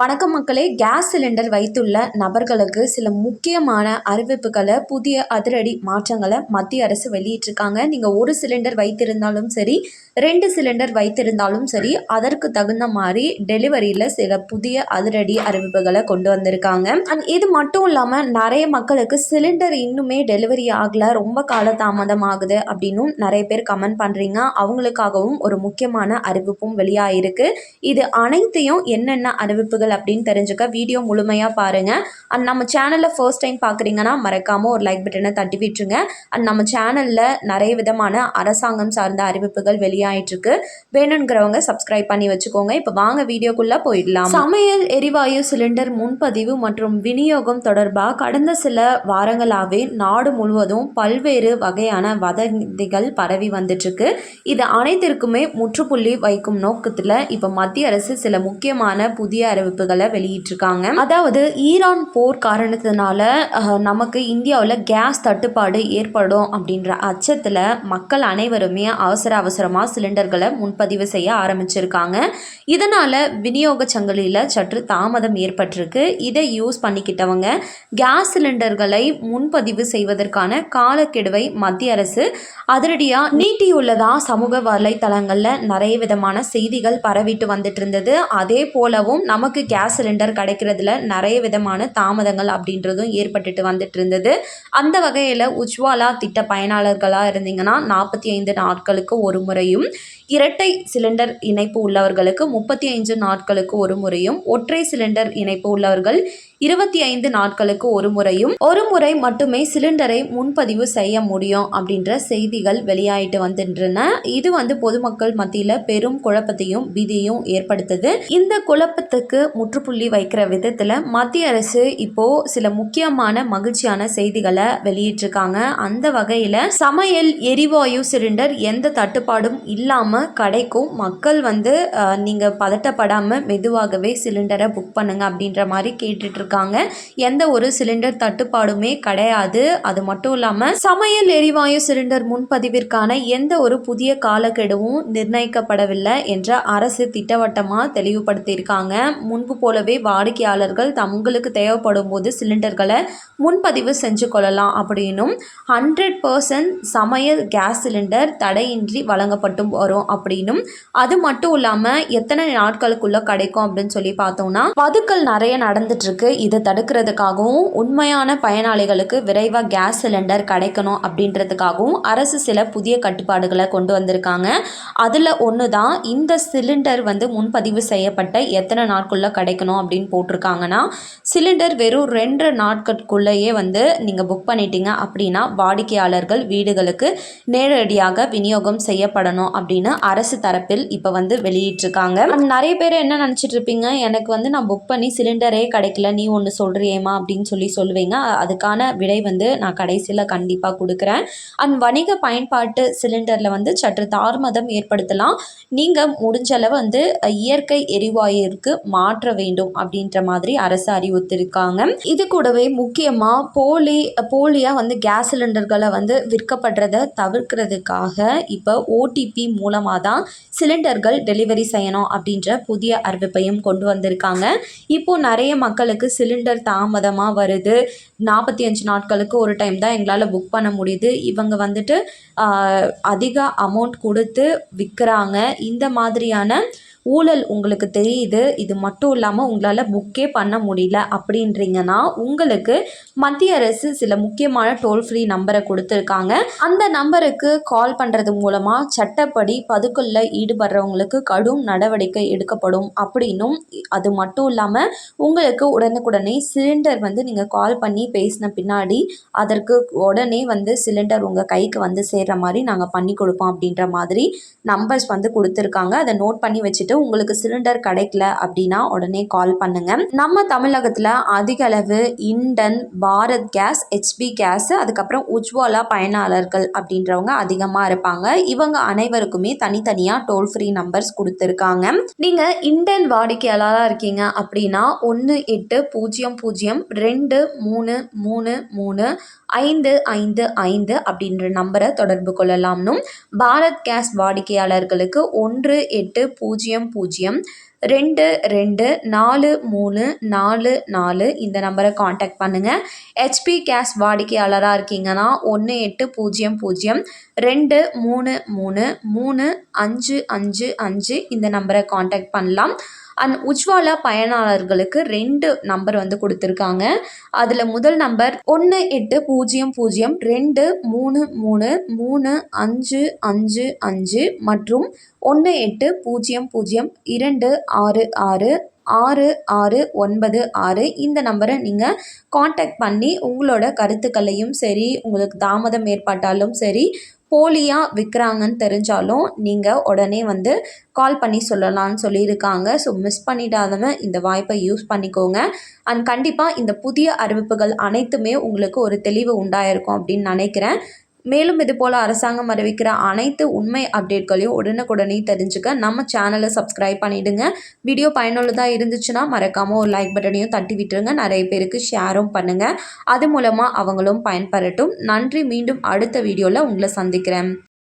வணக்கம் மக்களே. Gas cylinder வைத்துள்ள நபர்களுக்கு சில முக்கியமான அறிவிப்புகளை, புதிய அதிரடி மாற்றங்களை மத்திய அரசு வெளியிட்டிருக்காங்க. நீங்கள் ஒரு சிலிண்டர் வைத்திருந்தாலும் சரி, 2 சிலிண்டர் வைத்திருந்தாலும் சரி, அதற்கு தகுந்த மாதிரி டெலிவரியில் சில புதிய அதிரடி அறிவிப்புகளை கொண்டு வந்திருக்காங்க. அண்ட் இது மட்டும் இல்லாமல் நிறைய மக்களுக்கு சிலிண்டர் இன்னுமே டெலிவரி ஆகலை, ரொம்ப கால தாமதம் ஆகுது அப்படின்னும் நிறைய பேர் கமெண்ட் பண்ணுறீங்க. அவங்களுக்காகவும் ஒரு முக்கியமான அறிவிப்பும் வெளியாகிருக்கு. இது அனைத்தையும் என்னென்ன அறிவிப்புகள் அப்படின்னு தெரிஞ்சுக்க வீடியோ முழுமையாக பாருங்கள். அண்ட் நம்ம சேனலில் ஃபர்ஸ்ட் டைம் பார்க்குறீங்கன்னா மறக்காமல் ஒரு லைக் பட்டனை தட்டி விட்டுருங்க. அண்ட் நம்ம சேனலில் நிறைய விதமான அரசாங்கம் சார்ந்த அறிவிப்புகள் வெளியாயிட்டிருக்கு. வேணுங்கிறவங்க சப்ஸ்கிரைப் பண்ணி வச்சுக்கோங்க. இப்போ வாங்க வீடியோக்குள்ளே போயிடலாம். சமையல் எரிவாயு சிலிண்டர் முன்பதிவு மற்றும் விநியோகம் தொடர்பாக கடந்த சில வாரங்களாகவே நாடு முழுவதும் பல்வேறு வகையான வதந்திகள் பரவி வந்துட்டுருக்கு. இது அனைத்திற்குமே முற்றுப்புள்ளி வைக்கும் நோக்கத்தில் இப்போ மத்திய அரசு சில முக்கியமான புதிய அறிவிப்புகளை வெளியிட்டிருக்காங்க. அதாவது ஈரான் போர் காரணத்தினால நமக்கு இந்தியாவில் கேஸ் தட்டுப்பாடு ஏற்படும் அப்படின்ற அச்சத்தில் மக்கள் அனைவருமே அவசரமாக சிலிண்டர்களை முன்பதிவு செய்ய ஆரம்பிச்சிருக்காங்க. இதனால் விநியோக சங்கிலியில் சற்று தாமதம் ஏற்பட்டிருக்கு. இதை யூஸ் பண்ணிக்கிட்டவங்க கேஸ் சிலிண்டர்களை முன்பதிவு செய்வதற்கான காலக்கெடுவை மத்திய அரசு அதிரடியாக நீட்டியுள்ளதா சமூக வலைத்தளங்களில் நிறைய விதமான செய்திகள் பரவிட்டு வந்துட்டு இருந்தது. அதே போலவும் நமக்கு கேஸ் சிலிண்டர் கிடைக்கிறதுல நிறைய விதமான தாமதங்கள் அப்படின்றதும் ஏற்பட்டுட்டு வந்துட்டு இருந்தது. அந்த வகையில் உஜ்வாலா திட்ட பயனாளர்களாக இருந்தீங்கன்னா 45 நாட்களுக்கு ஒரு முறையும், இரட்டை சிலிண்டர் இணைப்பு உள்ளவர்களுக்கு 35 நாட்களுக்கு ஒரு முறையும், ஒற்றை சிலிண்டர் இணைப்பு உள்ளவர்கள் 25 நாட்களுக்கு ஒரு முறை மட்டுமே சிலிண்டரை முன்பதிவு செய்ய முடியும் அப்படின்ற செய்திகள் வெளியாயிட்டு வந்துன்றன. இது பொதுமக்கள் மத்தியில் பெரும் குழப்பத்தையும் பீதியையும் ஏற்படுத்துது. இந்த குழப்பத்துக்கு முற்றுப்புள்ளி வைக்கிற விதத்தில் மத்திய அரசு இப்போ சில முக்கியமான மகிழ்ச்சியான செய்திகளை வெளியிட்டிருக்காங்க. அந்த வகையில் சமையல் எரிவாயு சிலிண்டர் எந்த தட்டுப்பாடும் இல்லாமல் கிடைக்கும். மக்கள் நீங்கள் பதட்டப்படாமல் மெதுவாகவே சிலிண்டரை புக் பண்ணுங்க அப்படின்ற மாதிரி கேட்டுட்டு இருக்காங்க. எந்த ஒரு சிலிண்டர் தட்டுப்பாடுமே கிடையாது. அது மட்டும் இல்லாமல் சமையல் எரிவாயு சிலிண்டர் முன்பதிவிற்கான எந்த ஒரு புதிய காலக்கெடுவும் நிர்ணயிக்கப்படவில்லை என்ற அரசு திட்டவட்டமாக தெளிவுபடுத்தியிருக்காங்க. முன்பு போலவே வாடிக்கையாளர்கள் தங்களுக்கு தேவைப்படும் போது சிலிண்டர்களை முன்பதிவு செஞ்சு கொள்ளலாம் அப்படின்னும் 100% சமையல் கேஸ் சிலிண்டர் தடையின்றி வழங்கப்பட்டு வரும் அப்படின்னும், அது மட்டும் இல்லாமல் எத்தனை நாட்களுக்குள்ள கிடைக்கும் அப்படின்னு சொல்லி பார்த்தோம்னா பதுக்கல் நிறைய நடந்துட்டு இருக்கு. இதை தடுக்கிறதுக்காகவும் உண்மையான பயனாளிகளுக்கு விரைவாக கேஸ் சிலிண்டர் கிடைக்கணும் அப்படின்றதுக்காகவும் அரசு சில புதிய கட்டுப்பாடுகளை கொண்டு வந்திருக்காங்க. அதில் ஒன்று தான் இந்த சிலிண்டர் முன்பதிவு செய்யப்பட்ட எத்தனை நாட்குள்ளே கிடைக்கணும் அப்படின்னு போட்டிருக்காங்கன்னா, சிலிண்டர் வெறும் 2 நாட்களுக்குள்ளேயே நீங்கள் புக் பண்ணிட்டீங்க அப்படின்னா வாடிக்கையாளர்கள் வீடுகளுக்கு நேரடியாக விநியோகம் செய்யப்படணும் அப்படின்னு அரசு தரப்பில் இப்போ வெளியிட்டிருக்காங்க. நிறைய பேர் என்ன நினச்சிட்டு இருப்பீங்க, எனக்கு நான் புக் பண்ணி சிலிண்டரே கிடைக்கல, நீ ஒன்று சொல்கிறியேம்மா அப்படின்னு சொல்லுவீங்க. அதுக்கான விடை நான் கடைசியில் கண்டிப்பாக கொடுக்குறேன். வணிக பயன்பாட்டு சிலிண்டரில் சற்று தாமதம் ஏற்படுத்தலாம். நீங்கள் முடிஞ்சளவு இயற்கை எரிவாயுவிற்கு மாற்ற வேண்டும் அப்படின்ற மாதிரி அரசு அறிவுறுத்திருக்காங்க. இது கூடவே முக்கியமாக போலியாக கேஸ் சிலிண்டர்களை விற்கப்படுறதை தவிர்க்கிறதுக்காக இப்போ ஓடிபி மூலமாக தான் சிலிண்டர்கள் டெலிவரி செய்யணும் அப்படின்ற புதிய அறிவிப்பையும் கொண்டு வந்திருக்காங்க. இப்போ நிறைய மக்களுக்கு சிலிண்டர் தாமதமாக வருது, 45 நாட்களுக்கு ஒரு டைம் தான் எங்களால் புக் பண்ண முடியுது, இவங்க அதிக அமௌண்ட் கொடுத்து விற்கிறாங்க, இந்த மாதிரியான ஊழல் உங்களுக்கு தெரியுது, இது மட்டும் இல்லாமல் உங்களால் புக்கே பண்ண முடியல அப்படின்றீங்கன்னா உங்களுக்கு மத்திய அரசு சில முக்கியமான டோல் ஃப்ரீ நம்பரை கொடுத்துருக்காங்க. அந்த நம்பருக்கு கால் பண்ணுறது மூலமாக சட்டப்படி பதுக்கலில் ஈடுபடுறவங்களுக்கு கடும் நடவடிக்கை எடுக்கப்படும் அப்படின்னும், அது மட்டும் இல்லாமல் உங்களுக்கு உடனுக்குடனே சிலிண்டர் நீங்கள் கால் பண்ணி பேசின பின்னாடி அதற்கு உடனே சிலிண்டர் உங்கள் கைக்கு சேர்கிற மாதிரி நாங்கள் பண்ணி கொடுப்போம் அப்படின்ற மாதிரி நம்பர்ஸ் கொடுத்துருக்காங்க. அதை நோட் பண்ணி வச்சுட்டு உங்களுக்கு சிலிண்டர் கிடைக்கல அப்படின்னா உடனே கால் பண்ணுங்க. நம்ம தமிழகத்தில் அதிக அளவு இண்டன், பாரத் கேஸ், ஹெச்பி கேஸ், அதுக்கப்புறம் உஜ்வாலா பயனாளர்கள் அப்படின்றவங்க அதிகமாக இருப்பாங்க. இவங்க அனைவருக்குமே தனித்தனியாக டோல் ஃப்ரீ நம்பர்ஸ் கொடுத்துருக்காங்க. நீங்கள் இண்டன் வாடிக்கையாளராக இருக்கீங்க அப்படின்னா 180023335555 அப்படின்ற நம்பரை தொடர்பு கொள்ளலாம்னும், பாரத் கேஸ் வாடிக்கையாளர்களுக்கு 1800 224344 இந்த நம்பரை காண்டாக்ட் பண்ணுங்கள். ஹெச்பி கேஸ் வாடிக்கையாளராக இருக்கீங்கன்னா 180023333555 இந்த நம்பரை காண்டாக்ட் பண்ணலாம். அண்ட் உஜ்வாலா பயனாளர்களுக்கு 2 நம்பர் வந்து கொடுத்துருக்காங்க. அதில் முதல் நம்பர் 180023333555 மற்றும் 180026666696 இந்த நம்பரை நீங்கள் காண்டாக்ட் பண்ணி உங்களோட கருத்துக்களையும் சரி, உங்களுக்கு தாமதம் ஏற்பட்டாலும் சரி, போலியாக விற்கிறாங்கன்னு தெரிஞ்சாலும் நீங்கள் உடனே வந்து கால் பண்ணி சொல்லலாம்னு சொல்லியிருக்காங்க. ஸோ மிஸ் பண்ணிடாதவங்க இந்த வாய்ப்பை யூஸ் பண்ணிக்கோங்க. அண்ட் கண்டிப்பாக இந்த புதிய அறிவிப்புகள் அனைத்துமே உங்களுக்கு ஒரு தெளிவு உண்டாயிருக்கும் அப்படின்னு நினைக்கிறேன். மேலும் இது போல் அரசாங்கம் அறிவிக்கிற அனைத்து உண்மை அப்டேட்களையும் உடனுக்குடனே தெரிஞ்சுக்க நம்ம சேனலை சப்ஸ்கிரைப் பண்ணிவிடுங்க. வீடியோ பயனுள்ளதாக இருந்துச்சுன்னா மறக்காமல் ஒரு லைக் பட்டனையும் தட்டி விட்டுருங்க. நிறைய பேருக்கு ஷேரும் பண்ணுங்கள். அது மூலமாக அவங்களும் பயன்பெறட்டும். நன்றி. மீண்டும் அடுத்த வீடியோவில் உங்களை சந்திக்கிறேன்.